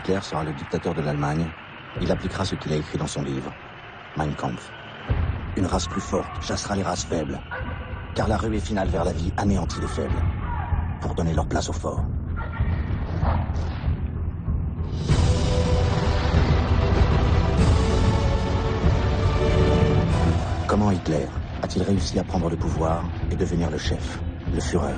Hitler sera le dictateur de l'Allemagne, il appliquera ce qu'il a écrit dans son livre, Mein Kampf. Une race plus forte chassera les races faibles, car la ruée finale vers la vie anéantit les faibles, pour donner leur place aux forts. Comment Hitler a-t-il réussi à prendre le pouvoir et devenir le chef, le Führer?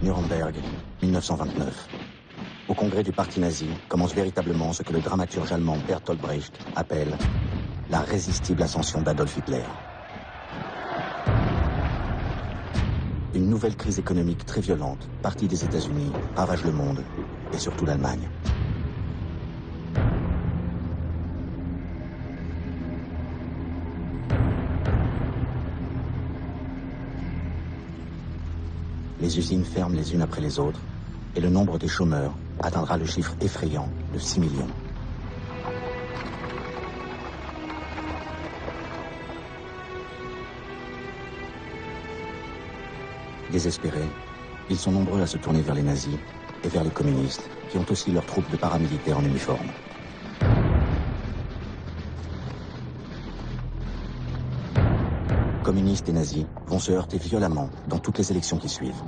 Nuremberg, 1929. Au congrès du parti nazi commence véritablement ce que le dramaturge allemand Bertolt Brecht appelle la résistible ascension d'Adolf Hitler. Une nouvelle crise économique très violente, partie des États-Unis, ravage le monde, et surtout l'Allemagne. Les usines ferment les unes après les autres, et le nombre des chômeurs atteindra le chiffre effrayant de 6 millions. Désespérés, ils sont nombreux à se tourner vers les nazis et vers les communistes, qui ont aussi leurs troupes de paramilitaires en uniforme. Communistes et nazis vont se heurter violemment dans toutes les élections qui suivent.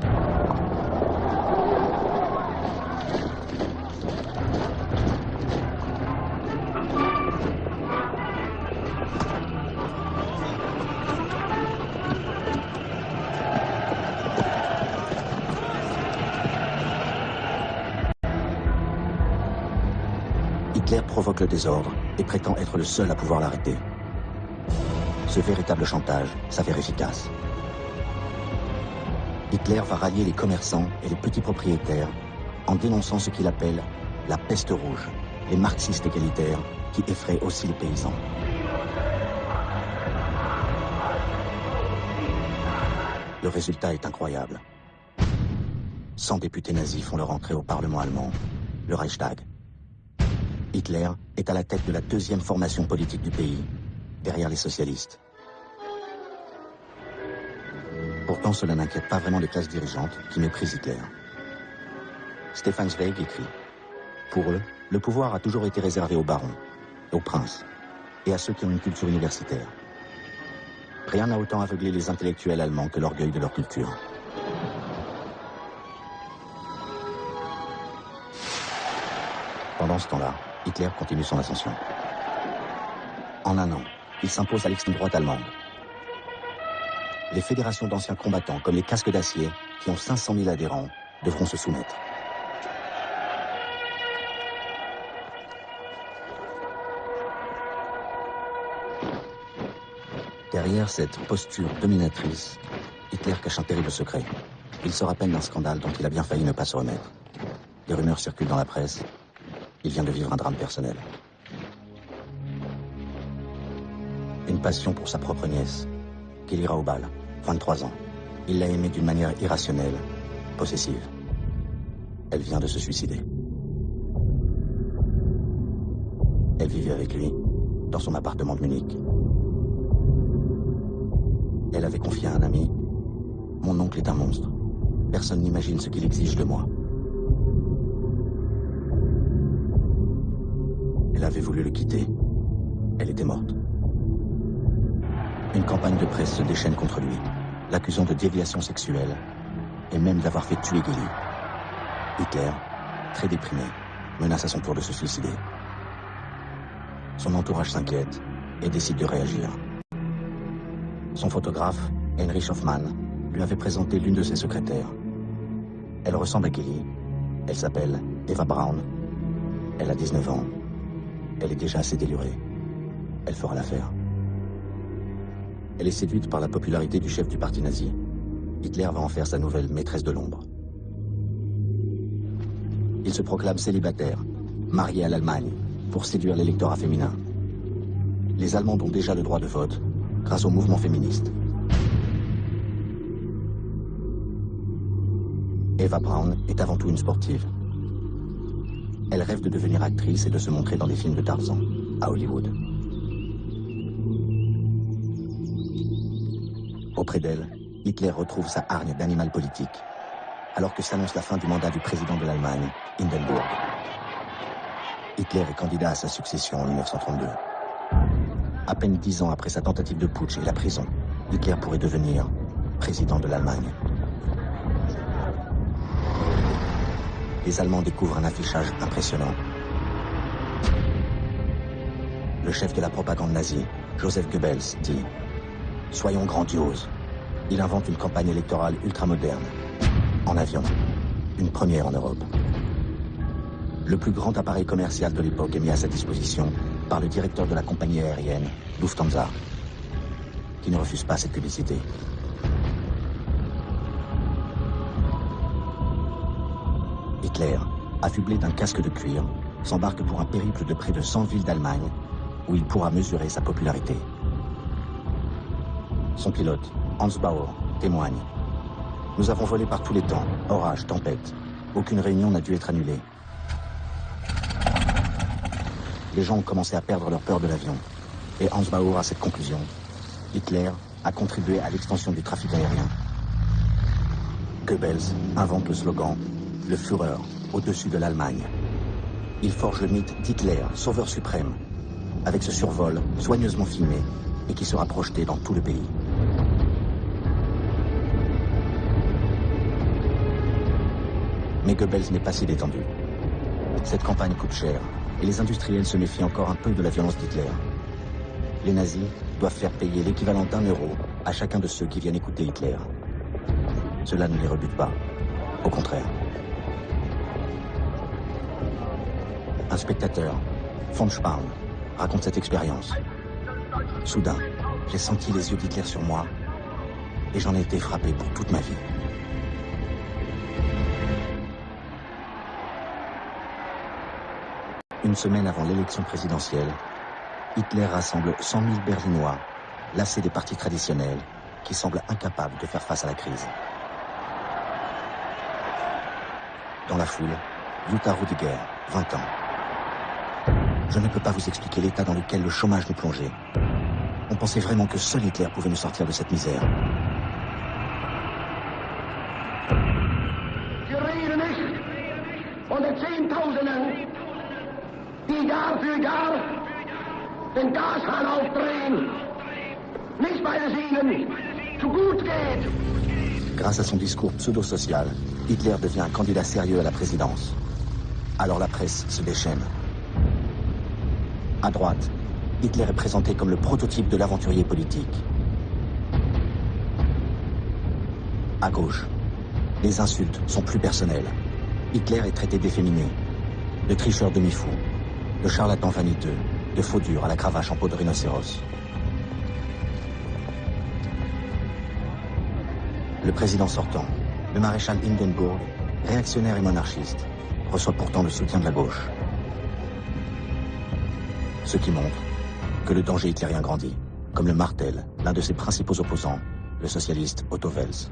Hitler provoque le désordre et prétend être le seul à pouvoir l'arrêter. Ce véritable chantage s'avère efficace. Hitler va rallier les commerçants et les petits propriétaires en dénonçant ce qu'il appelle la peste rouge, les marxistes égalitaires qui effraient aussi les paysans. Le résultat est incroyable. 100 députés nazis font leur entrée au Parlement allemand, le Reichstag. Hitler est à la tête de la deuxième formation politique du pays, derrière les socialistes. Pourtant, cela n'inquiète pas vraiment les classes dirigeantes qui méprisent Hitler. Stefan Zweig écrit « Pour eux, le pouvoir a toujours été réservé aux barons, aux princes et à ceux qui ont une culture universitaire. Rien n'a autant aveuglé les intellectuels allemands que l'orgueil de leur culture. » Pendant ce temps-là, Hitler continue son ascension. En un an, il s'impose à l'extrême droite allemande. Les fédérations d'anciens combattants, comme les casques d'acier, qui ont 500 000 adhérents, devront se soumettre. Derrière cette posture dominatrice, Hitler cache un terrible secret. Il se rappelle d'un scandale dont il a bien failli ne pas se remettre. Des rumeurs circulent dans la presse. Il vient de vivre un drame personnel. Une passion pour sa propre nièce, Kelly Raubal, 23 ans. Il l'a aimée d'une manière irrationnelle, possessive. Elle vient de se suicider. Elle vivait avec lui, dans son appartement de Munich. Elle avait confié à un ami « Mon oncle est un monstre. Personne n'imagine ce qu'il exige de moi. » Elle avait voulu le quitter. Elle était morte. Une campagne de presse se déchaîne contre lui, l'accusant de déviation sexuelle et même d'avoir fait tuer Kelly. Hitler, très déprimé, menace à son tour de se suicider. Son entourage s'inquiète et décide de réagir. Son photographe, Heinrich Hoffmann, lui avait présenté l'une de ses secrétaires. Elle ressemble à Kelly. Elle s'appelle Eva Braun. Elle a 19 ans. Elle est déjà assez délurée. Elle fera l'affaire. Elle est séduite par la popularité du chef du parti nazi. Hitler va en faire sa nouvelle maîtresse de l'ombre. Il se proclame célibataire, marié à l'Allemagne, pour séduire l'électorat féminin. Les Allemands ont déjà le droit de vote, grâce au mouvement féministe. Eva Braun est avant tout une sportive. Elle rêve de devenir actrice et de se montrer dans des films de Tarzan, à Hollywood. Auprès d'elle, Hitler retrouve sa hargne d'animal politique, alors que s'annonce la fin du mandat du président de l'Allemagne, Hindenburg. Hitler est candidat à sa succession en 1932. À peine 10 ans après sa tentative de putsch et la prison, Hitler pourrait devenir président de l'Allemagne. Les Allemands découvrent un affichage impressionnant. Le chef de la propagande nazie, Joseph Goebbels, dit « Soyons grandioses ». Il invente une campagne électorale ultramoderne, en avion, une première en Europe. Le plus grand appareil commercial de l'époque est mis à sa disposition par le directeur de la compagnie aérienne, Lufthansa, qui ne refuse pas cette publicité. Hitler, affublé d'un casque de cuir, s'embarque pour un périple de près de 100 villes d'Allemagne, où il pourra mesurer sa popularité. Son pilote, Hans Bauer, témoigne. « Nous avons volé par tous les temps, orage, tempête. Aucune réunion n'a dû être annulée. Les gens ont commencé à perdre leur peur de l'avion. Et Hans Bauer a cette conclusion. Hitler a contribué à l'extension du trafic aérien. » Goebbels invente le slogan « Le Führer au-dessus de l'Allemagne ». Il forge le mythe d'Hitler, sauveur suprême, avec ce survol soigneusement filmé et qui sera projeté dans tout le pays. Mais Goebbels n'est pas si détendu. Cette campagne coûte cher, et les industriels se méfient encore un peu de la violence d'Hitler. Les nazis doivent faire payer l'équivalent d'1 euro à chacun de ceux qui viennent écouter Hitler. Cela ne les rebute pas, au contraire. Un spectateur, von Spahn, raconte cette expérience. Soudain, j'ai senti les yeux d'Hitler sur moi, et j'en ai été frappé pour toute ma vie. Une semaine avant l'élection présidentielle, Hitler rassemble 100 000 Berlinois, lassés des partis traditionnels, qui semblent incapables de faire face à la crise. Dans la foule, Jutta Rüdiger, 20 ans. Je ne peux pas vous expliquer l'état dans lequel le chômage nous plongeait. On pensait vraiment que seul Hitler pouvait nous sortir de cette misère. Die Jahr für Jahr den Gashahn aufdrehen, nicht weil es ihnen zu gut geht. Grâce à son discours pseudo-social, Hitler devient un candidat sérieux à la présidence. Alors la presse se déchaîne. À droite, Hitler est présenté comme le prototype de l'aventurier politique. À gauche, les insultes sont plus personnelles. Hitler est traité d'efféminé, de tricheur demi-fou, de charlatan vaniteux, de faux dur à la cravache en peau de rhinocéros. Le président sortant, le maréchal Hindenburg, réactionnaire et monarchiste, reçoit pourtant le soutien de la gauche. Ce qui montre que le danger hitlérien grandit, comme le martèle l'un de ses principaux opposants, le socialiste Otto Wels.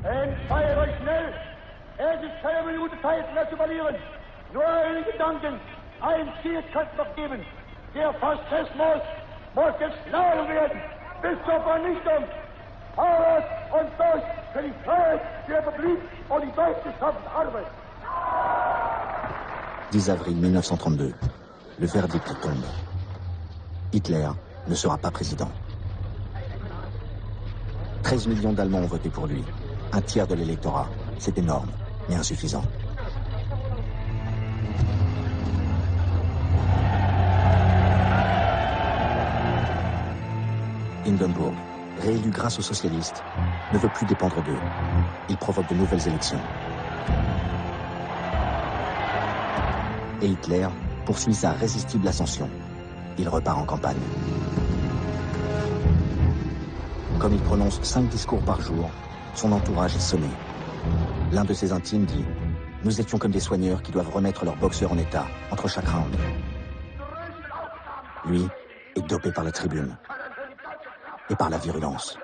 Ein Ziel kann es noch geben. Der Faschismus muss geschlagen werden bis zur Vernichtung. Aus und durch für die Freiheit der Republik und die durchgeschaffene Arbeit. 10 avril 1932, le verdict tombe. Hitler ne sera pas président. 13 millions d'Allemands ont voté pour lui. Un tiers de l'électorat. C'est énorme, mais insuffisant. Hindenburg, réélu grâce aux socialistes, ne veut plus dépendre d'eux. Il provoque de nouvelles élections. Et Hitler poursuit sa résistible ascension. Il repart en campagne. Comme il prononce 5 discours par jour, son entourage est sonné. L'un de ses intimes dit « Nous étions comme des soigneurs qui doivent remettre leurs boxeurs en état entre chaque round. » Lui est dopé par la tribune et par la virulence.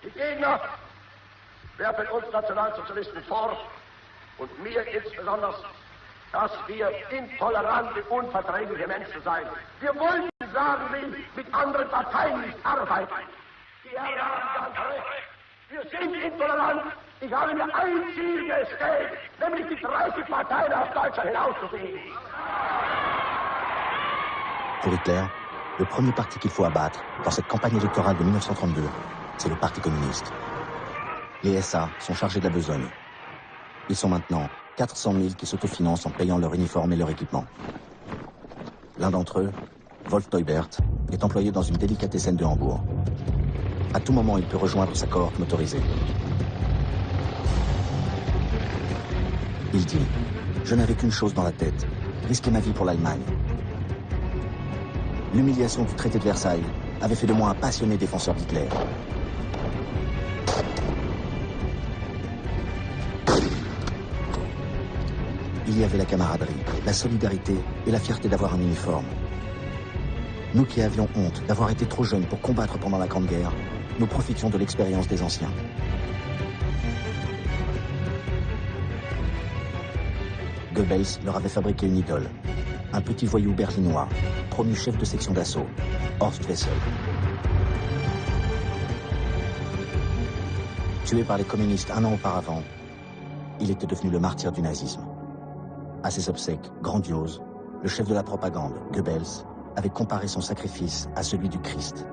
Die Gegner werfen uns Nationalsozialisten vor, und mir insbesondere, dass wir intolerante, unverträgliche Menschen seien. Wir wollen, sagen Sie, mit anderen Parteien nicht arbeiten. Die Herren haben ganz recht. Wir sind intolerant. Ich habe mir ein Ziel gestellt, nämlich die 30 Parteien aus Deutschland hinauszufegen. Pour Hitler, le premier parti qu'il faut abattre dans cette campagne électorale de 1932, c'est le Parti communiste. Les SA sont chargés de la besogne. Ils sont maintenant 400 000 qui s'autofinancent en payant leur uniforme et leur équipement. L'un d'entre eux, Wolf Teubert, est employé dans une délicatessen de Hambourg. À tout moment, il peut rejoindre sa cohorte motorisée. Il dit « Je n'avais qu'une chose dans la tête, risquer ma vie pour l'Allemagne. » L'humiliation du traité de Versailles avait fait de moi un passionné défenseur d'Hitler. Il y avait la camaraderie, la solidarité et la fierté d'avoir un uniforme. Nous qui avions honte d'avoir été trop jeunes pour combattre pendant la Grande Guerre, nous profitions de l'expérience des anciens. Goebbels leur avait fabriqué une idole, un petit voyou berlinois, promu chef de section d'assaut, Horst Wessel. Tué par les communistes un an auparavant, il était devenu le martyr du nazisme. À ses obsèques grandioses, le chef de la propagande, Goebbels, avait comparé son sacrifice à celui du Christ.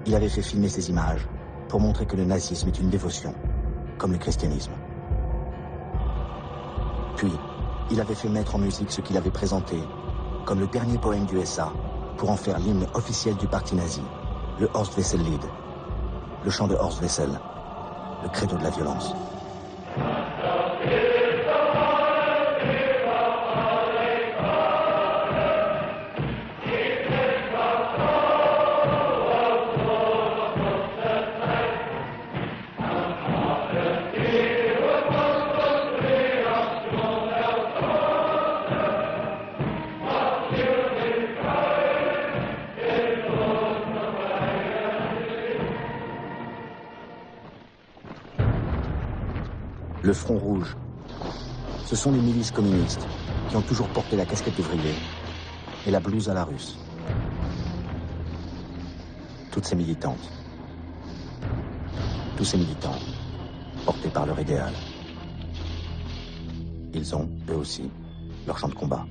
Il avait fait filmer ces images pour montrer que le nazisme est une dévotion, comme le christianisme. Puis, il avait fait mettre en musique ce qu'il avait présenté comme le dernier poème du SA pour en faire l'hymne officiel du parti nazi, le Horst Wessel Lied, le chant de Horst Wessel, le credo de la violence. Le Front Rouge, ce sont les milices communistes qui ont toujours porté la casquette d'ouvrier et la blouse à la russe. Toutes ces militantes, tous ces militants, portés par leur idéal. Ils ont, eux aussi, leur champ de combat.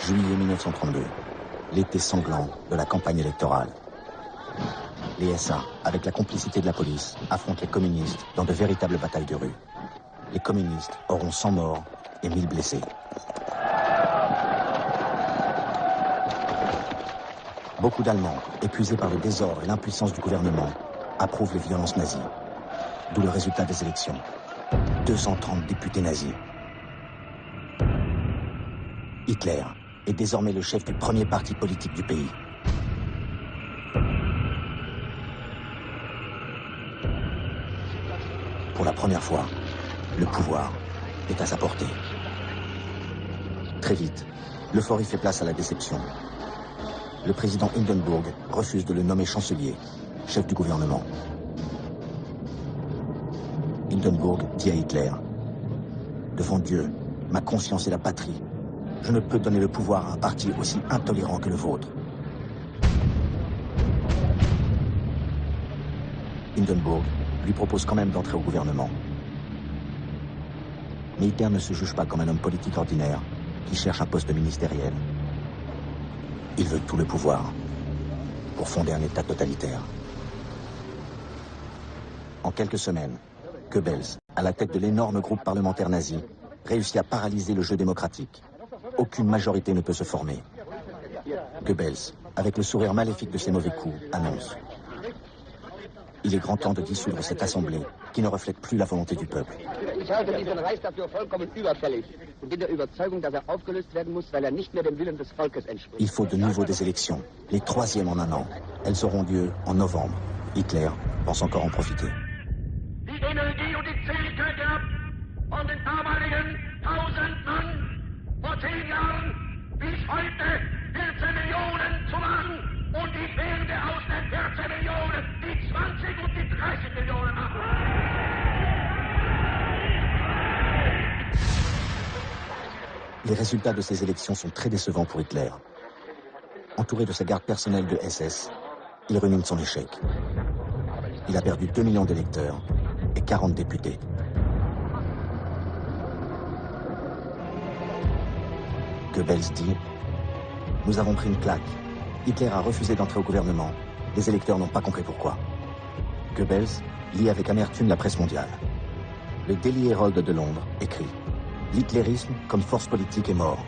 Juillet 1932, l'été sanglant de la campagne électorale. Les SA, avec la complicité de la police, affrontent les communistes dans de véritables batailles de rue. Les communistes auront 100 morts et 1000 blessés. Beaucoup d'Allemands, épuisés par le désordre et l'impuissance du gouvernement, approuvent les violences nazies. D'où le résultat des élections. 230 députés nazis. Hitler est désormais le chef du premier parti politique du pays. Pour la première fois, le pouvoir est à sa portée. Très vite, l'euphorie fait place à la déception. Le président Hindenburg refuse de le nommer chancelier, chef du gouvernement. Hindenburg dit à Hitler « Devant Dieu, ma conscience et la patrie, je ne peux donner le pouvoir à un parti aussi intolérant que le vôtre. » Hindenburg lui propose quand même d'entrer au gouvernement. Mais Hitler ne se juge pas comme un homme politique ordinaire qui cherche un poste ministériel. Il veut tout le pouvoir pour fonder un État totalitaire. En quelques semaines, Goebbels, à la tête de l'énorme groupe parlementaire nazi, réussit à paralyser le jeu démocratique. Aucune majorité ne peut se former. Goebbels, avec le sourire maléfique de ses mauvais coups, annonce Il est grand temps de dissoudre cette assemblée qui ne reflète plus la volonté du peuple. Ich halte diesen Reis dafür vollkommen überfällig und bin der Überzeugung, dass aufgelöst werden muss, weil nicht mehr dem Willen des Volkes entspricht. Il faut de nouveau des élections, les troisièmes en un an. Elles auront lieu en novembre. Hitler pense encore en profiter. Die Energie und die Zähigkeit gehabt von den damaligen 1000 Mann vor 10 Jahren bis heute 14 Millionen zu machen. Und ich werde aus den 14 Millionen die 20 und die 30 Millionen machen. Les résultats de ces élections sont très décevants pour Hitler. Entouré de sa garde personnelle de SS, il rumine son échec. Il a perdu 2 millions d'électeurs et 40 députés. Goebbels dit « Nous avons pris une claque. Hitler a refusé d'entrer au gouvernement. Les électeurs n'ont pas compris pourquoi. » Goebbels lit avec amertume la presse mondiale. Le Daily Herald de Londres écrit « L'hitlérisme comme force politique est mort. »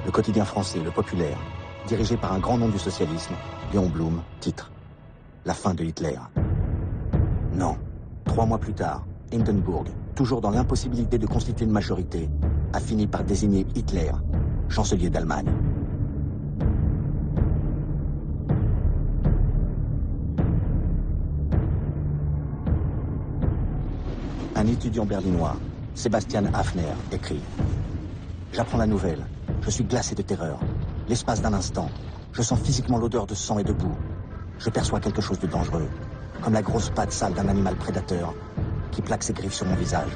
Le quotidien français, Le Populaire, dirigé par un grand nom du socialisme, Léon Blum, titre « La fin de Hitler ». Non. 3 mois plus tard, Hindenburg, toujours dans l'impossibilité de constituer une majorité, a fini par désigner Hitler, chancelier d'Allemagne. Un étudiant berlinois, Sebastian Hafner, écrit « J'apprends la nouvelle. Je suis glacé de terreur. L'espace d'un instant, je sens physiquement l'odeur de sang et de boue. Je perçois quelque chose de dangereux, comme la grosse patte sale d'un animal prédateur qui plaque ses griffes sur mon visage. »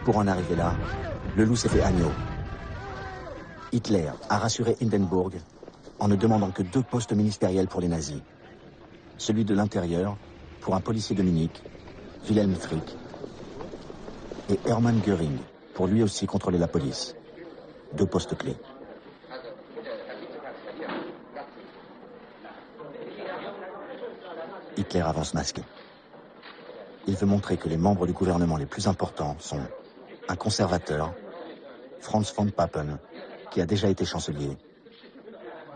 Pour en arriver là, le loup s'est fait agneau. Hitler a rassuré Hindenburg en ne demandant que 2 postes ministériels pour les nazis. Celui de l'intérieur pour un policier de Munich, Wilhelm Frick, et Hermann Göring pour lui aussi contrôler la police. 2 postes clés. Hitler avance masqué. Il veut montrer que les membres du gouvernement les plus importants sont un conservateur, Franz von Papen, qui a déjà été chancelier,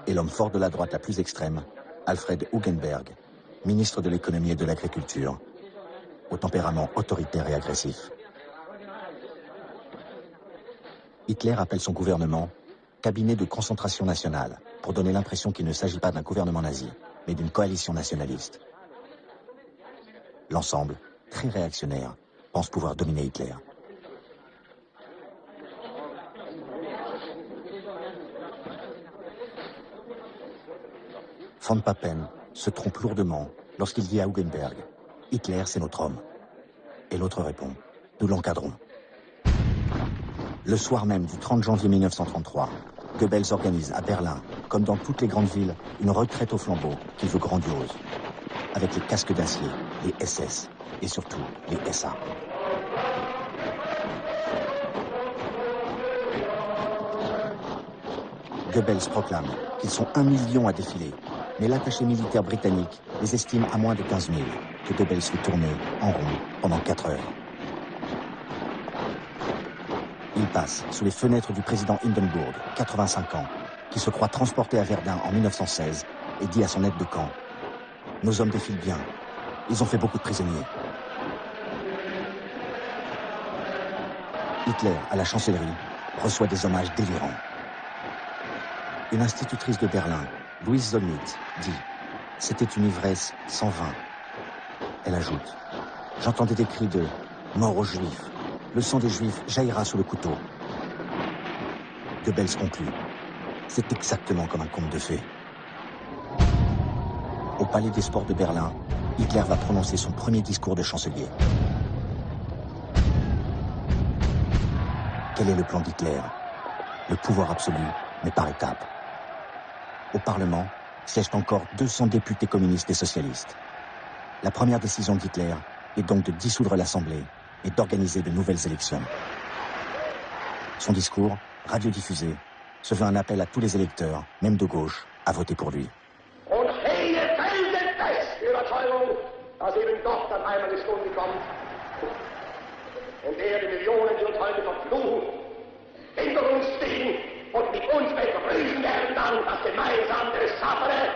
et l'homme fort de la droite la plus extrême, Alfred Hugenberg, ministre de l'économie et de l'agriculture, au tempérament autoritaire et agressif. Hitler appelle son gouvernement cabinet de concentration nationale pour donner l'impression qu'il ne s'agit pas d'un gouvernement nazi, mais d'une coalition nationaliste. L'ensemble, très réactionnaire, pense pouvoir dominer Hitler. Von Papen se trompe lourdement lorsqu'il dit à Hugenberg « Hitler, c'est notre homme ». Et l'autre répond « Nous l'encadrons ». Le soir même du 30 janvier 1933, Goebbels organise à Berlin, comme dans toutes les grandes villes, une retraite au flambeau qu'il veut grandiose, avec les casques d'acier, les SS et surtout les SA. Goebbels proclame qu'ils sont 1 million à défiler, mais l'attaché militaire britannique les estime à moins de 15 000, que Goebbels fait tourner en rond pendant 4 heures. Il passe sous les fenêtres du président Hindenburg, 85 ans, qui se croit transporté à Verdun en 1916 et dit à son aide de camp « Nos hommes défilent bien. Ils ont fait beaucoup de prisonniers. » Hitler, à la chancellerie, reçoit des hommages délirants. Une institutrice de Berlin, Louise Zollnitz, dit « C'était une ivresse sans vin. » Elle ajoute « J'entendais des cris de « Mort aux Juifs. Le sang des Juifs jaillira sous le couteau. » Goebbels conclut « C'est exactement comme un conte de fées. » Au Palais des Sports de Berlin, Hitler va prononcer son premier discours de chancelier. Quel est le plan d'Hitler? Le pouvoir absolu, mais par étapes. Au Parlement, siègent encore 200 députés communistes et socialistes. La première décision d'Hitler est donc de dissoudre l'Assemblée et d'organiser de nouvelles élections. Son discours, radiodiffusé, se veut un appel à tous les électeurs, même de gauche, à voter pour lui. Und hier feldet es die Überzeugung, dass eben doch dann einmal die Stunde kommt, in der die Millionen, die uns heute verfluchen, hinter uns stehen und mit uns begrüßen werden dann das gemeinsame, saubere,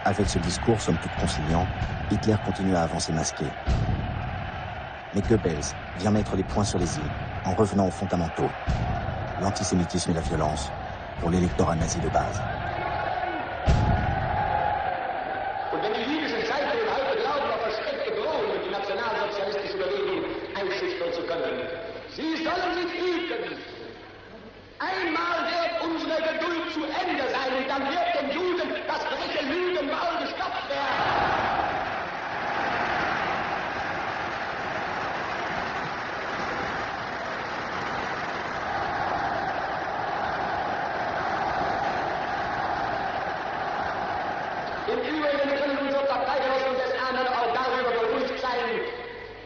Avec ce discours somme toute conciliant, Hitler continue à avancer masqué. Mais Goebbels vient mettre les points sur les i en revenant aux fondamentaux. L'antisémitisme et la violence pour l'électorat nazi de base. Und wenn die jüdischen Zeitungen heute glauben, auf versteckte Drohungen und die nationalsozialistische Bewegung einschüchtern zu können, sie sollen sich hüten. Einmal wird unsere Geduld zu Ende sein und dann wird den Juden das freche Lügenmaul gestopft werden. Im Übrigen können unsere Parteigenossen des Ahnen auch darüber beruhigt sein,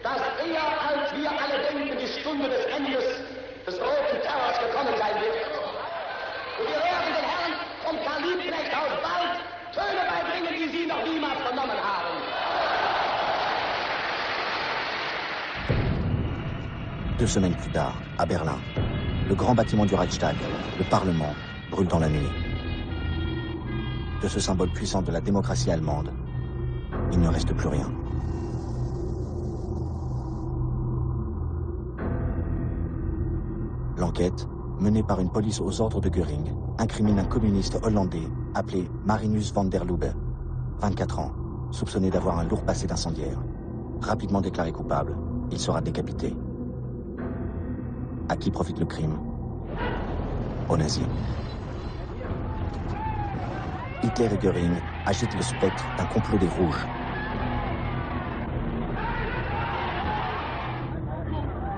dass eher als wir alle denken, die Stunde des Endes des roten Terrors gekommen sein wird. Und wir werden den Herren vom Karl Liebknecht aus bald Töne beibringen, die sie noch niemals vernommen haben. Deux semaines plus tard, à Berlin, le grand bâtiment du Reichstag, le Parlement, brûle dans la nuit. De ce symbole puissant de la démocratie allemande, il ne reste plus rien. L'enquête, menée par une police aux ordres de Göring, incrimine un communiste hollandais appelé Marinus van der Lubbe, 24 ans, soupçonné d'avoir un lourd passé d'incendiaire. Rapidement déclaré coupable, il sera décapité. À qui profite le crime? Aux nazis. Hitler et Göring agitent le spectre d'un complot des Rouges.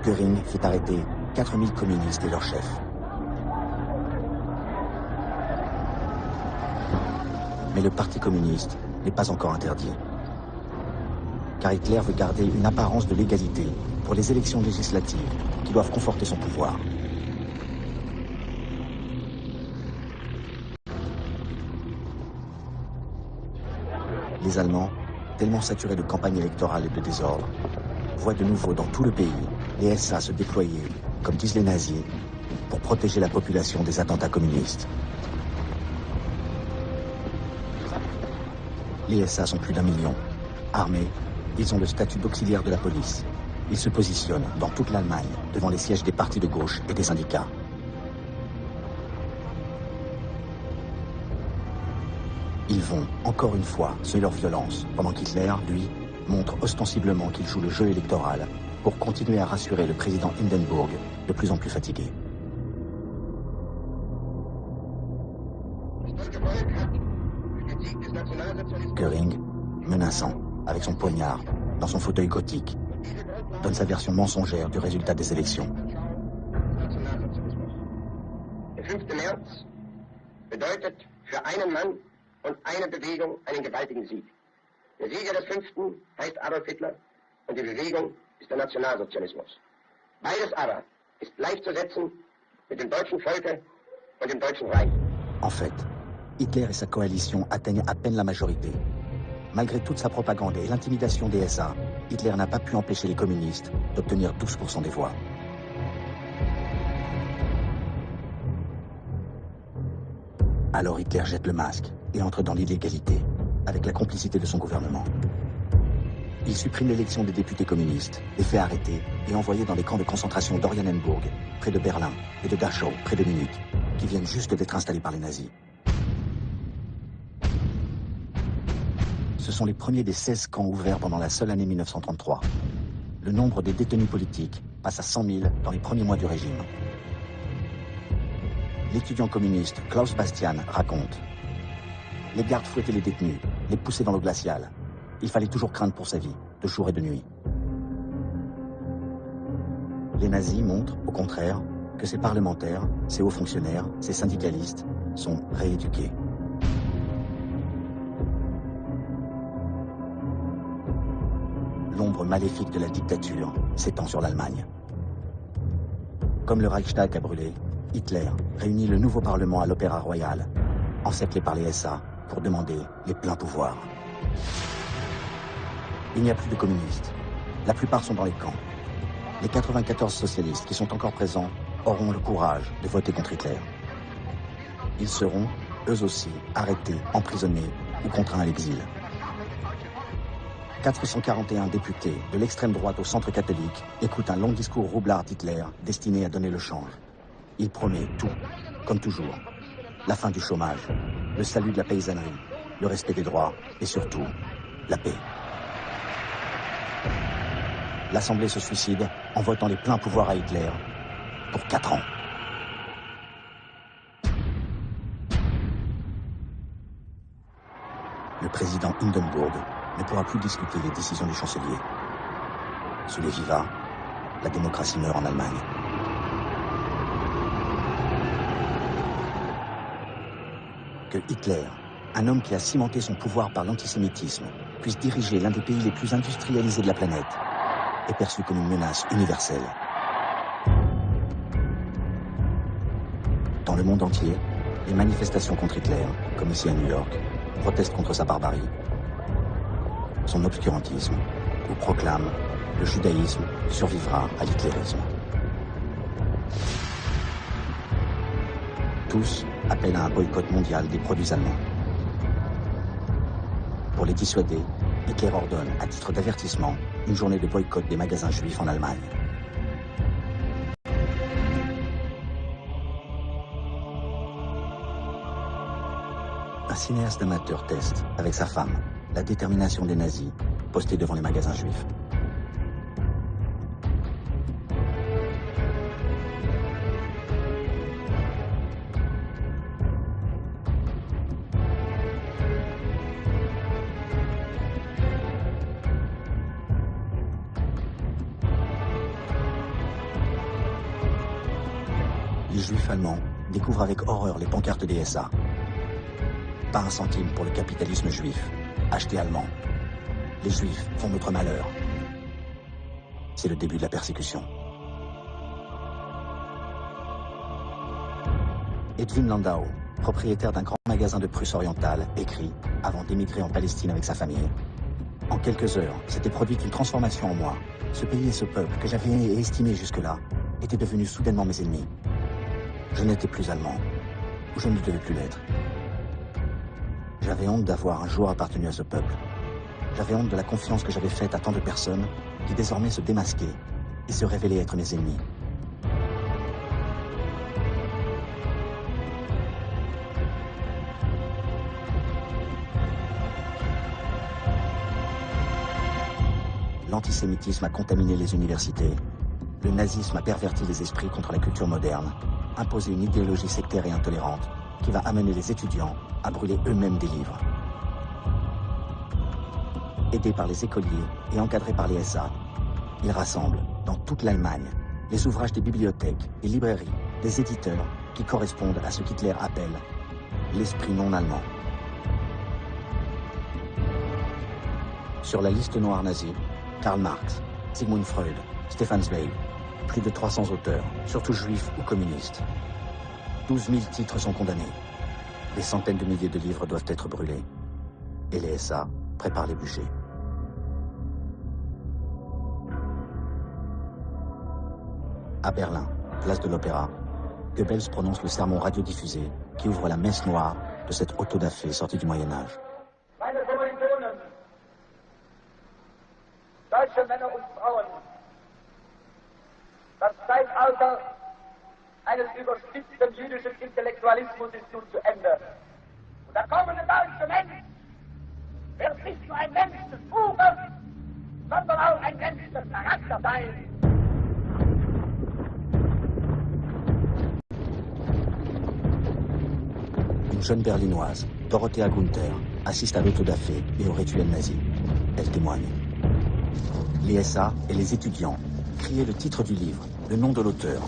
Göring fait arrêter 4000 communistes et leurs chefs. Mais le Parti communiste n'est pas encore interdit. Car Hitler veut garder une apparence de légalité pour les élections législatives qui doivent conforter son pouvoir. Les Allemands, tellement saturés de campagnes électorales et de désordre, voient de nouveau dans tout le pays les SA se déployer, comme disent les nazis, pour protéger la population des attentats communistes. Les SA sont plus d'1 million. Armés, ils ont le statut d'auxiliaire de la police. Ils se positionnent dans toute l'Allemagne, devant les sièges des partis de gauche et des syndicats. Ils vont, encore une fois, semer leur violence, pendant qu'Hitler, lui, montre ostensiblement qu'il joue le jeu électoral pour continuer à rassurer le président Hindenburg, de plus en plus fatigué. Göring, menaçant, avec son poignard, dans son fauteuil gothique, donne sa version mensongère du résultat des élections. Der 5. März bedeutet für einen Mann und eine Bewegung einen gewaltigen Sieg. Der Sieger des 5. heißt Adolf Hitler und die Bewegung ist der Nationalsozialismus. Beides aber ist gleichzusetzen mit dem deutschen Volke und dem Deutschen Reich. En fait, Hitler et sa coalition atteignent à peine la majorité. Malgré toute sa propagande et l'intimidation des SA, Hitler n'a pas pu empêcher les communistes d'obtenir 12% des voix. Alors Hitler jette le masque et entre dans l'illégalité, avec la complicité de son gouvernement. Il supprime l'élection des députés communistes, les fait arrêter et envoyer dans les camps de concentration d'Oranienburg, près de Berlin, et de Dachau, près de Munich, qui viennent juste d'être installés par les nazis. Ce sont les premiers des 16 camps ouverts pendant la seule année 1933. Le nombre des détenus politiques passe à 100 000 dans les premiers mois du régime. L'étudiant communiste Klaus Bastian raconte: les gardes fouettaient les détenus, les poussaient dans l'eau glaciale. Il fallait toujours craindre pour sa vie, de jour et de nuit. Les nazis montrent, au contraire, que ces parlementaires, ces hauts fonctionnaires, ces syndicalistes sont rééduqués. L'ombre maléfique de la dictature s'étend sur l'Allemagne. Comme le Reichstag a brûlé, Hitler réunit le nouveau Parlement à l'Opéra Royal, encerclé par les SA, pour demander les pleins pouvoirs. Il n'y a plus de communistes. La plupart sont dans les camps. Les 94 socialistes qui sont encore présents auront le courage de voter contre Hitler. Ils seront, eux aussi, arrêtés, emprisonnés ou contraints à l'exil. 441 députés, de l'extrême droite au centre catholique, écoutent un long discours roublard d'Hitler destiné à donner le change. Il promet tout, comme toujours. La fin du chômage, le salut de la paysannerie, le respect des droits et surtout, la paix. L'Assemblée se suicide en votant les pleins pouvoirs à Hitler pour 4 ans. Le président Hindenburg ne pourra plus discuter les décisions du chancelier. Sous les vivats, la démocratie meurt en Allemagne. Que Hitler, un homme qui a cimenté son pouvoir par l'antisémitisme, puisse diriger l'un des pays les plus industrialisés de la planète, est perçu comme une menace universelle. Dans le monde entier, les manifestations contre Hitler, comme ici à New York, protestent contre sa barbarie, son obscurantisme, ou proclament le judaïsme survivra à l'hitlérisme. Tous appellent à un boycott mondial des produits allemands. Pour les dissuader, Hitler ordonne, à titre d'avertissement, une journée de boycott des magasins juifs en Allemagne. Un cinéaste amateur teste, avec sa femme, la détermination des nazis, postés devant les magasins juifs. Les juifs allemands découvrent avec horreur les pancartes des SA. Pas un centime pour le capitalisme juif. Acheté allemand. Les juifs font notre malheur. C'est le début de la persécution. Edwin Landau, propriétaire d'un grand magasin de Prusse orientale, écrit, avant d'émigrer en Palestine avec sa famille: en quelques heures, s'était produite une transformation en moi. Ce pays et ce peuple que j'avais estimé jusque-là étaient devenus soudainement mes ennemis. Je n'étais plus allemand, ou je ne devais plus l'être. J'avais honte d'avoir un jour appartenu à ce peuple. J'avais honte de la confiance que j'avais faite à tant de personnes qui désormais se démasquaient et se révélaient être mes ennemis. L'antisémitisme a contaminé les universités. Le nazisme a perverti les esprits contre la culture moderne, imposé une idéologie sectaire et intolérante qui va amener les étudiants à brûler eux-mêmes des livres. Aidés par les écoliers et encadrés par les SA, ils rassemblent dans toute l'Allemagne les ouvrages des bibliothèques, des librairies, des éditeurs qui correspondent à ce qu'Hitler appelle l'esprit non allemand. Sur la liste noire nazie, Karl Marx, Sigmund Freud, Stefan Zweig, plus de 300 auteurs, surtout juifs ou communistes. 12 000 titres sont condamnés. Des centaines de milliers de livres doivent être brûlés. Et les SA préparent les bûchers. À Berlin, place de l'Opéra, Goebbels prononce le sermon radiodiffusé qui ouvre la messe noire de cette autodafé sortie du Moyen-Âge. Meine Kommilitonen, deutsche Männer und Frauen, das Zeitalter eines überspitzten jüdischen Intellektualismus ist nun zu Ende. Und der kommende deutsche Mensch wird nicht nur ein Mensch des Buches, sondern auch ein Mensch des Charakters sein. Une jeune berlinoise, Dorothea Gunther, assiste à l'autodafé et au rituel nazi. Elle témoigne. Les SA et les étudiants criaient le titre du livre, le nom de l'auteur.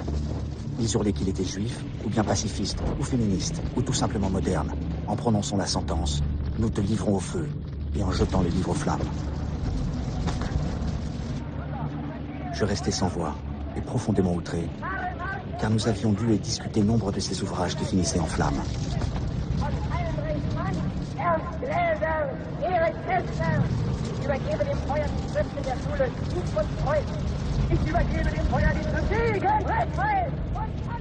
Ils hurlaient qu'il était juif, ou bien pacifiste, ou féministe, ou tout simplement moderne. En prononçant la sentence, nous te livrons au feu, et en jetant le livre aux flammes. Je restais sans voix, et profondément outré, car nous avions lu et discuté nombre de ces ouvrages qui finissaient en flammes.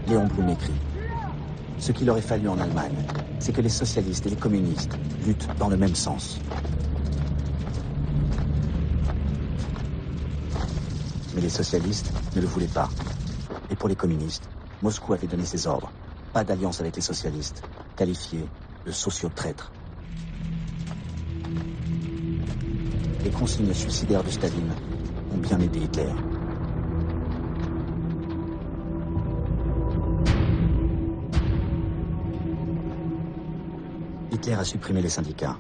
Léon Blum écrit: Ce qu'il aurait fallu en Allemagne, c'est que les socialistes et les communistes luttent dans le même sens. Mais les socialistes ne le voulaient pas. Et pour les communistes, Moscou avait donné ses ordres. Pas d'alliance avec les socialistes, qualifiés de sociotraîtres. Les consignes suicidaires de Staline ont bien aidé Hitler. Hitler a supprimé les syndicats.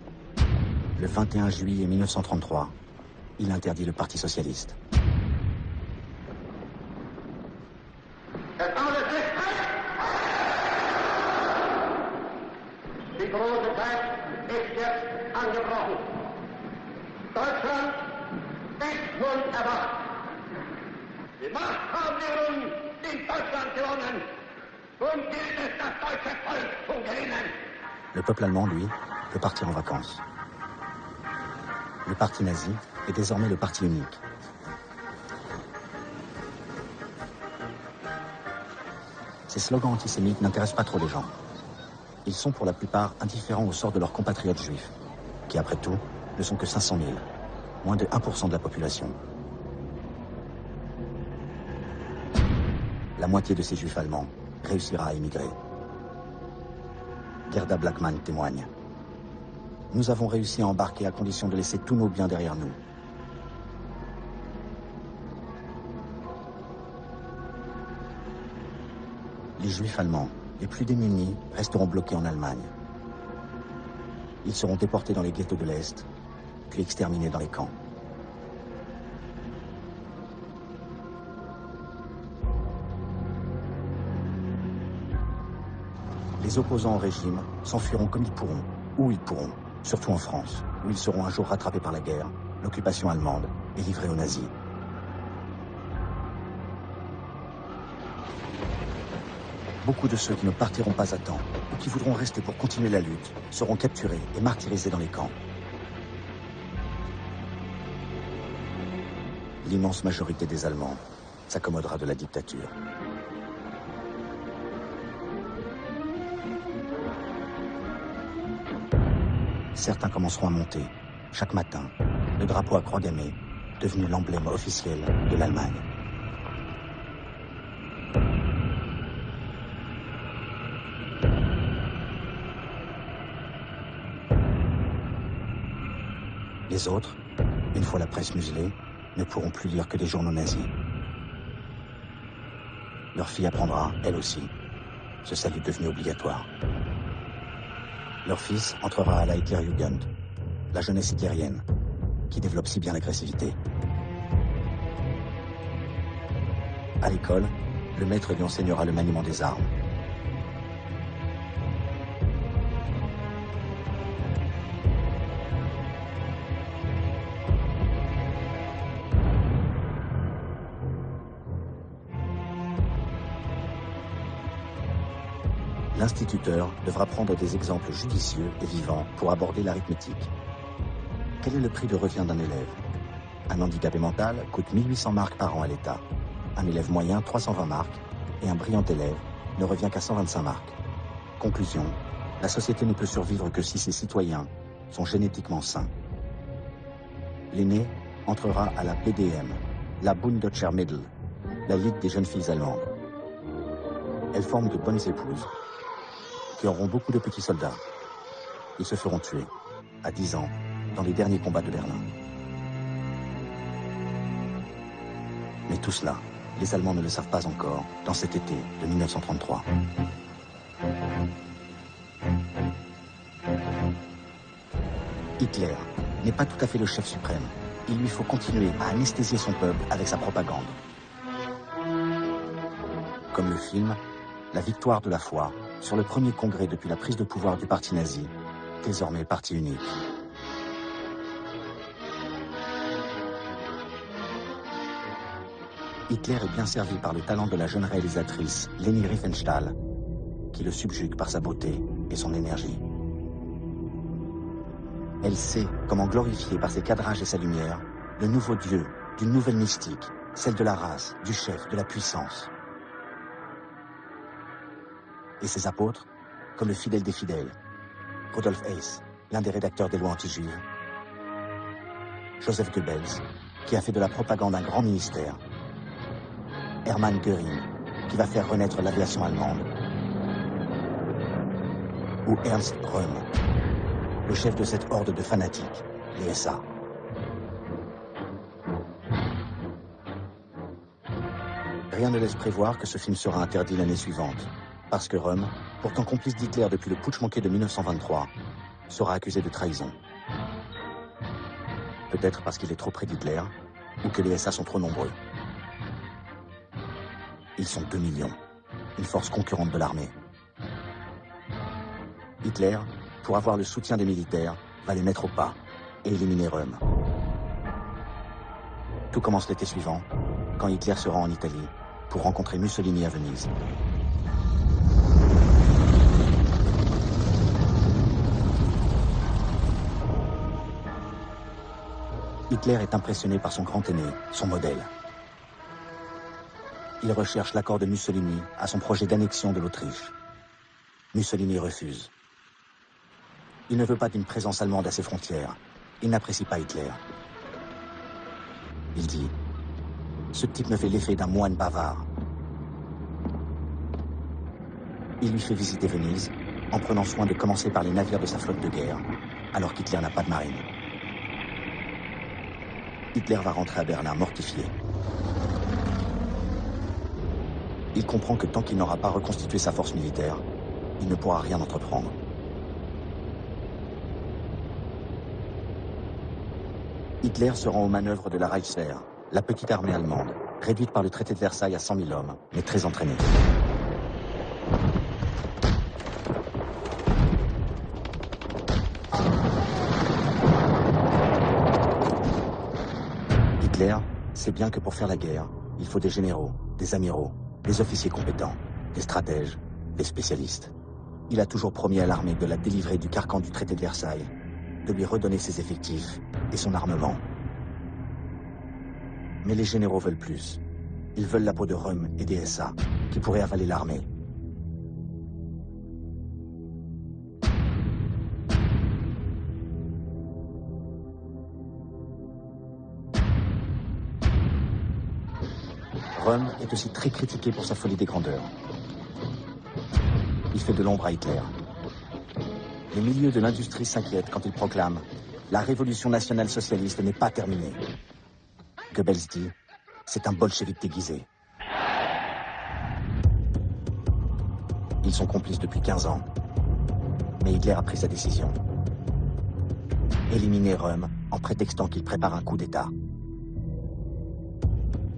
Le 21 juillet 1933, il interdit le Parti socialiste. Die große Zeit ist jetzt angebrochen. Deutschland ist nun erwacht. Die Macht haben wir nun in Deutschland gewonnen. Nun gilt es, das deutsche Volk zu gewinnen. Le peuple allemand, lui, peut partir en vacances. Le parti nazi est désormais le parti unique. Ces slogans antisémites n'intéressent pas trop les gens. Ils sont pour la plupart indifférents au sort de leurs compatriotes juifs, qui après tout ne sont que 500 000, moins de 1% de la population. La moitié de ces juifs allemands réussira à émigrer. Gerda Blackman témoigne. Nous avons réussi à embarquer à condition de laisser tous nos biens derrière nous. Les juifs allemands, les plus démunis, resteront bloqués en Allemagne. Ils seront déportés dans les ghettos de l'Est, puis exterminés dans les camps. Les opposants au régime s'enfuiront comme ils pourront, où ils pourront, surtout en France, où ils seront un jour rattrapés par la guerre, l'occupation allemande et livrés aux nazis. Beaucoup de ceux qui ne partiront pas à temps ou qui voudront rester pour continuer la lutte seront capturés et martyrisés dans les camps. L'immense majorité des Allemands s'accommodera de la dictature. Certains commenceront à monter, chaque matin, le drapeau à croix gammée, devenu l'emblème officiel de l'Allemagne. Les autres, une fois la presse muselée, ne pourront plus lire que des journaux nazis. Leur fille apprendra, elle aussi, ce salut devenu obligatoire. Leur fils entrera à la Hitlerjugend, la jeunesse hitlérienne, qui développe si bien l'agressivité. À l'école, le maître lui enseignera le maniement des armes. L'instituteur devra prendre des exemples judicieux et vivants pour aborder l'arithmétique. Quel est le prix de revient d'un élève? Un handicapé mental coûte 1800 marks par an à l'État. Un élève moyen, 320 marks. Et un brillant élève ne revient qu'à 125 marks. Conclusion, la société ne peut survivre que si ses citoyens sont génétiquement sains. L'aîné entrera à la BDM, la Bunddeutscher Mädel, la Ligue des jeunes filles allemandes. Elles forment de bonnes épouses, qui auront beaucoup de petits soldats. Ils se feront tuer, à 10 ans, dans les derniers combats de Berlin. Mais tout cela, les Allemands ne le savent pas encore, dans cet été de 1933. Hitler n'est pas tout à fait le chef suprême. Il lui faut continuer à anesthésier son peuple avec sa propagande. Comme le film « La victoire de la foi », sur le premier congrès depuis la prise de pouvoir du parti nazi, désormais parti unique. Hitler est bien servi par le talent de la jeune réalisatrice Leni Riefenstahl, qui le subjugue par sa beauté et son énergie. Elle sait comment glorifier par ses cadrages et sa lumière le nouveau Dieu d'une nouvelle mystique, celle de la race, du chef, de la puissance. Et ses apôtres comme le fidèle des fidèles, Rudolf Hess, l'un des rédacteurs des lois anti-juives, Joseph Goebbels, qui a fait de la propagande un grand ministère, Hermann Göring, qui va faire renaître l'aviation allemande, ou Ernst Röhm, le chef de cette horde de fanatiques, les SA. Rien ne laisse prévoir que ce film sera interdit l'année suivante, parce que Röhm, pourtant complice d'Hitler depuis le putsch manqué de 1923, sera accusé de trahison. Peut-être parce qu'il est trop près d'Hitler, ou que les SA sont trop nombreux. Ils sont 2 millions, une force concurrente de l'armée. Hitler, pour avoir le soutien des militaires, va les mettre au pas et éliminer Röhm. Tout commence l'été suivant, quand Hitler se rend en Italie pour rencontrer Mussolini à Venise. Hitler est impressionné par son grand aîné, son modèle. Il recherche l'accord de Mussolini à son projet d'annexion de l'Autriche. Mussolini refuse. Il ne veut pas d'une présence allemande à ses frontières. Il n'apprécie pas Hitler. Il dit « Ce type me fait l'effet d'un moine bavard ». Il lui fait visiter Venise, en prenant soin de commencer par les navires de sa flotte de guerre, alors qu'Hitler n'a pas de marine. Hitler va rentrer à Berlin mortifié. Il comprend que tant qu'il n'aura pas reconstitué sa force militaire, il ne pourra rien entreprendre. Hitler se rend aux manœuvres de la Reichswehr, la petite armée allemande, réduite par le traité de Versailles à 100 000 hommes, mais très entraînée. Hitler sait bien que pour faire la guerre, il faut des généraux, des amiraux, des officiers compétents, des stratèges, des spécialistes. Il a toujours promis à l'armée de la délivrer du carcan du traité de Versailles, de lui redonner ses effectifs et son armement. Mais les généraux veulent plus. Ils veulent la peau de Röhm et des SA, qui pourraient avaler l'armée. Röhm est aussi très critiqué pour sa folie des grandeurs. Il fait de l'ombre à Hitler. Les milieux de l'industrie s'inquiètent quand il proclame « La révolution nationale socialiste n'est pas terminée ». Goebbels dit « C'est un bolchevique déguisé ». Ils sont complices depuis 15 ans. Mais Hitler a pris sa décision. Éliminer Röhm en prétextant qu'il prépare un coup d'État.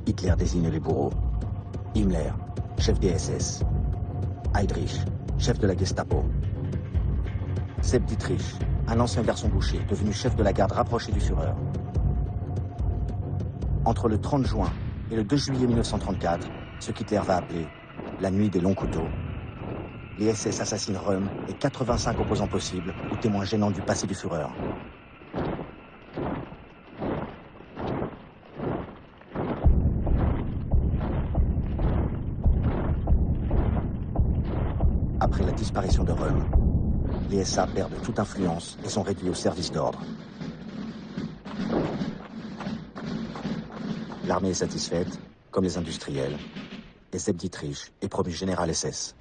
Hitler désigne les bourreaux. Himmler, chef des SS. Heydrich, chef de la Gestapo. Sepp Dietrich, un ancien garçon boucher, devenu chef de la garde rapproché du Führer. Entre le 30 juin et le 2 juillet 1934, ce qu'Hitler va appeler la nuit des longs couteaux, les SS assassinent Röhm et 85 opposants possibles ou témoins gênants du passé du Führer. Après la disparition de Röhm, les SA perdent toute influence et sont réduits au service d'ordre. L'armée est satisfaite, comme les industriels, et Sepp Dietrich est promu général SS.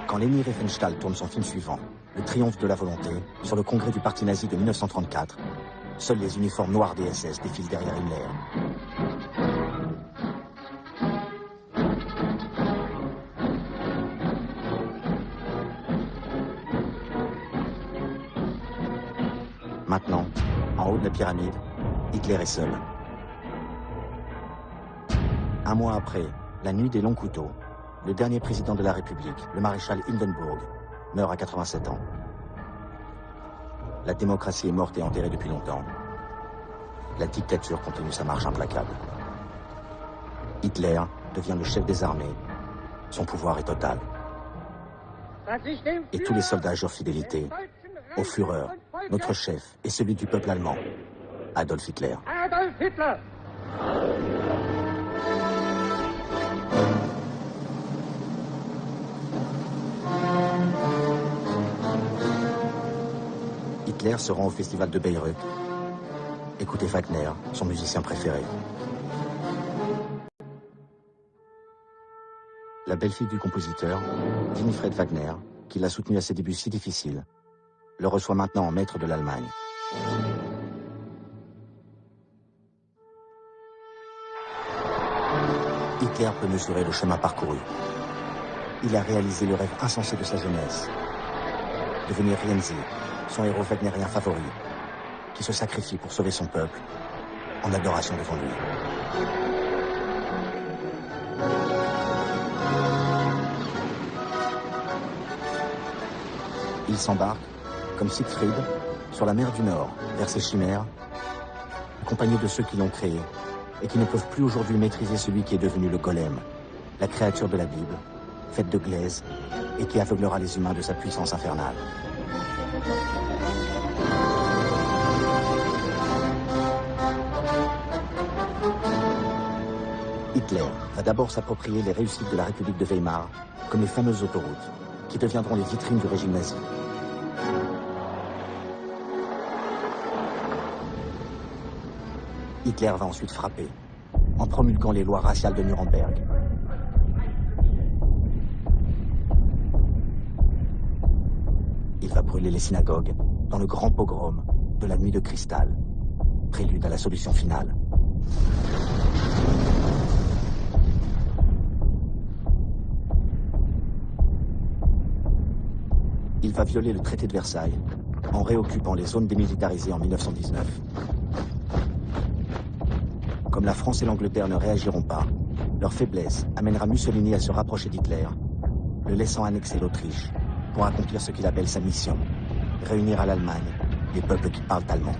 Quand Leni Riefenstahl tourne son film suivant, Le triomphe de la volonté, sur le congrès du parti nazi de 1934, seuls les uniformes noirs des SS défilent derrière Himmler. Maintenant, en haut de la pyramide, Hitler est seul. Un mois après, la nuit des longs couteaux, le dernier président de la République, le maréchal Hindenburg, meurt à 87 ans. La démocratie est morte et enterrée depuis longtemps. La dictature continue sa marche implacable. Hitler devient le chef des armées. Son pouvoir est total. Et tous les soldats jurent fidélité au Führer, notre chef et celui du peuple allemand, Adolf Hitler. Adolf Hitler! Hitler se rend au festival de Bayreuth. Écoutez Wagner, son musicien préféré. La belle-fille du compositeur, Winifred Wagner, qui l'a soutenu à ses débuts si difficiles, le reçoit maintenant en maître de l'Allemagne. Hitler peut mesurer le chemin parcouru. Il a réalisé le rêve insensé de sa jeunesse. Devenir Rienzi, son héros wagnérien favori, qui se sacrifie pour sauver son peuple, en adoration devant lui. Il s'embarque, comme Siegfried, sur la mer du Nord, vers ses chimères, accompagné de ceux qui l'ont créé, et qui ne peuvent plus aujourd'hui maîtriser celui qui est devenu le golem, la créature de la Bible, faite de glaise, et qui aveuglera les humains de sa puissance infernale. Hitler va d'abord s'approprier les réussites de la République de Weimar, comme les fameuses autoroutes, qui deviendront les vitrines du régime nazi. Hitler va ensuite frapper, en promulguant les lois raciales de Nuremberg. Il va brûler les synagogues dans le grand pogrom de la nuit de cristal, prélude à la solution finale. Il va violer le traité de Versailles en réoccupant les zones démilitarisées en 1919. Comme la France et l'Angleterre ne réagiront pas, leur faiblesse amènera Mussolini à se rapprocher d'Hitler, le laissant annexer l'Autriche pour accomplir ce qu'il appelle sa mission, réunir à l'Allemagne les peuples qui parlent allemand.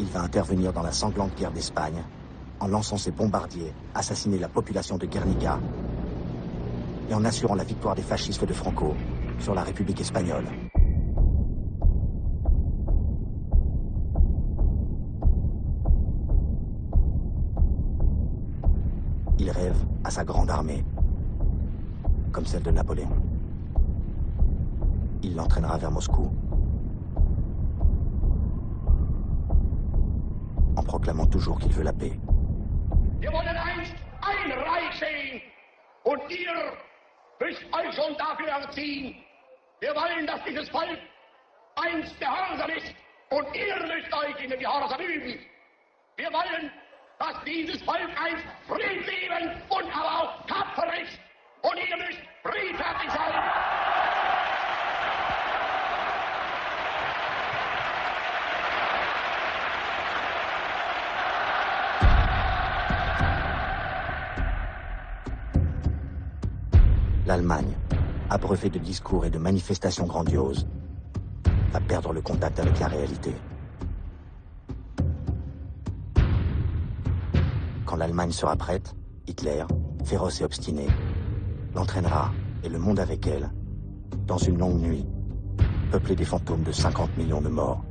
Il va intervenir dans la sanglante guerre d'Espagne en lançant ses bombardiers, assassiner la population de Guernica et en assurant la victoire des fascistes de Franco sur la République espagnole. Il rêve à sa grande armée, comme celle de Napoléon. Il l'entraînera vers Moscou, en proclamant toujours qu'il veut la paix. Wir wollen einst ein Reich sehen und ihr müsst euch schon dafür erziehen. Wir wollen, dass dieses Volk einst gehorsam ist und ihr müsst euch in den Gehorsam üben. Wir wollen, dass dieses Volk einst friedliebend und aber auch tapfer ist und ihr müsst friedfertig sein. L'Allemagne, abreuvée de discours et de manifestations grandioses, va perdre le contact avec la réalité. Quand l'Allemagne sera prête, Hitler, féroce et obstiné, l'entraînera, et le monde avec elle, dans une longue nuit, peuplée des fantômes de 50 millions de morts.